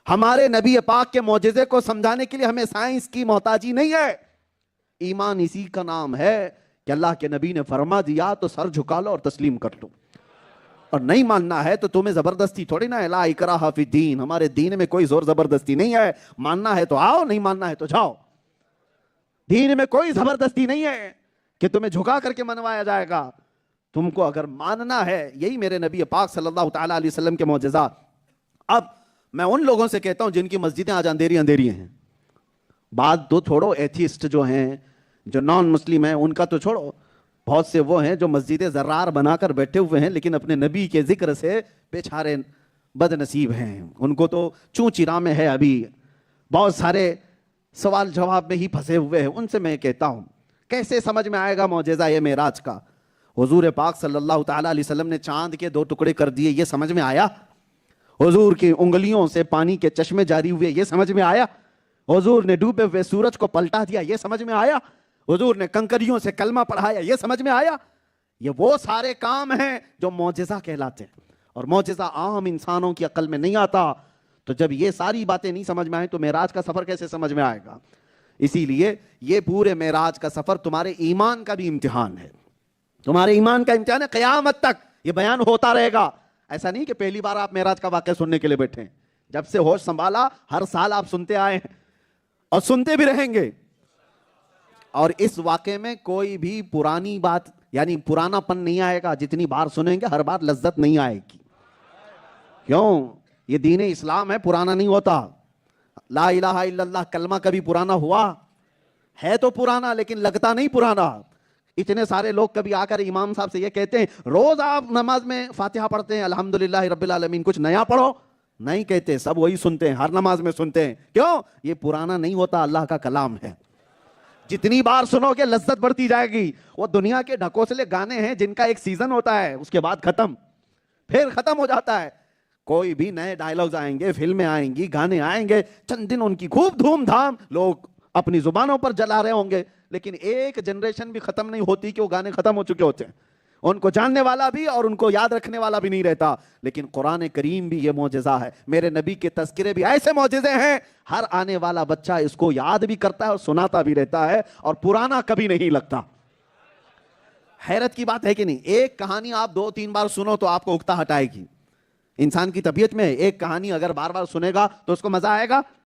ہمارے نبی پاک کے معجزے کو سمجھانے کے لیے ہمیں سائنس کی محتاجی نہیں ہے. ایمان اسی کا نام ہے کہ اللہ کے نبی نے فرما دیا تو سر جھکا لو اور تسلیم کر لو. اور نہیں ماننا ہے تو تمہیں زبردستی تھوڑی نہ ہے. لا اکراہ فی الدین، ہمارے دین میں کوئی زور زبردستی نہیں ہے. ماننا ہے تو آؤ، نہیں ماننا ہے تو جاؤ. دین میں کوئی زبردستی نہیں ہے کہ تمہیں جھکا کر کے منوایا جائے گا. تم کو اگر ماننا ہے، یہی میرے نبی پاک صلی اللہ تعالیٰ علیہ وسلم کے معجزات. اب میں ان لوگوں سے کہتا ہوں جن کی مسجدیں آج اندھیری اندھیری ہیں. بات تو چھوڑو، ایتھیسٹ جو ہیں، جو نان مسلم ہیں، ان کا تو چھوڑو. بہت سے وہ ہیں جو مسجدیں زرار بنا کر بیٹھے ہوئے ہیں لیکن اپنے نبی کے ذکر سے بیچارے بد نصیب ہیں. ان کو تو چوں چرا میں ہے. ابھی بہت سارے سوال جواب میں ہی پھنسے ہوئے ہیں. ان سے میں کہتا ہوں کیسے سمجھ میں آئے گا معجزہ یہ معراج کا؟ حضور پاک صلی اللہ تعالیٰ علیہ وسلم نے چاند کے 2 ٹکڑے کر دیے، یہ سمجھ میں آیا؟ حضور کی انگلیوں سے پانی کے چشمے جاری ہوئے، یہ سمجھ میں آیا؟ حضور نے ڈوبے ہوئے سورج کو پلٹا دیا، یہ سمجھ میں آیا؟ حضور نے کنکریوں سے کلمہ پڑھایا، یہ سمجھ میں آیا؟ یہ وہ سارے کام ہیں جو معجزہ کہلاتے ہیں. اور معجزہ عام انسانوں کی عقل میں نہیں آتا. تو جب یہ ساری باتیں نہیں سمجھ میں آئیں تو معراج کا سفر کیسے سمجھ میں آئے گا؟ اسی لیے یہ پورے معراج کا سفر تمہارے ایمان کا بھی امتحان ہے. تمہارے ایمان کا امتحان ہے. قیامت تک یہ بیان ہوتا رہے گا. ایسا نہیں کہ پہلی بار آپ معراج کا واقعہ سننے کے لیے بیٹھے ہیں. جب سے ہوش سنبھالا ہر سال آپ سنتے آئے ہیں اور سنتے بھی رہیں گے. اور اس واقعے میں کوئی بھی پرانی بات یعنی پرانا پن نہیں آئے گا. جتنی بار سنیں گے ہر بار لذت نہیں آئے گی. کیوں؟ یہ دین اسلام ہے، پرانا نہیں ہوتا. لا الہ الا اللہ کلمہ کبھی پرانا ہوا ہے؟ تو پرانا لیکن لگتا نہیں پرانا. اتنے سارے لوگ کبھی آ کر امام صاحب سے یہ کہتے ہیں روز آپ نماز میں فاتحہ پڑھتے ہیں الحمدللہ رب العالمین، کچھ نیا پڑھو. نہیں کہتے، سب وہی سنتے ہیں، ہر نماز میں سنتے ہیں. کیوں؟ یہ پرانا نہیں ہوتا، اللہ کا کلام ہے. جتنی بار سنو گے لذت بڑھتی جائے گی. وہ دنیا کے ڈھکوسلے گانے ہیں جن کا ایک سیزن ہوتا ہے، اس کے بعد ختم، پھر ختم ہو جاتا ہے. کوئی بھی نئے ڈائلاگز آئیں گے، فلمیں آئیں گی، گانے آئیں گے، چند دن ان کی خوب دھوم دھام لوگ اپنی زبانوں پر جلا رہے ہوں گے، لیکن ایک جنریشن بھی ختم نہیں ہوتی کہ وہ گانے ختم ہو چکے ہوتے ہیں. ان کو جاننے والا بھی اور ان کو یاد رکھنے والا بھی نہیں رہتا. لیکن قرآن کریم بھی یہ معجزہ ہے. میرے نبی کے تذکرے بھی ایسے معجزے ہیں، ہر آنے والا بچہ اس کو یاد بھی کرتا ہے اور سناتا بھی رہتا ہے، اور پرانا کبھی نہیں لگتا. حیرت کی بات ہے کہ نہیں؟ ایک کہانی آپ 2-3 بار سنو تو آپ کو اکتا ہٹائے گی. انسان کی طبیعت میں ایک کہانی اگر بار بار سنے گا تو اس کو مزہ آئے گا؟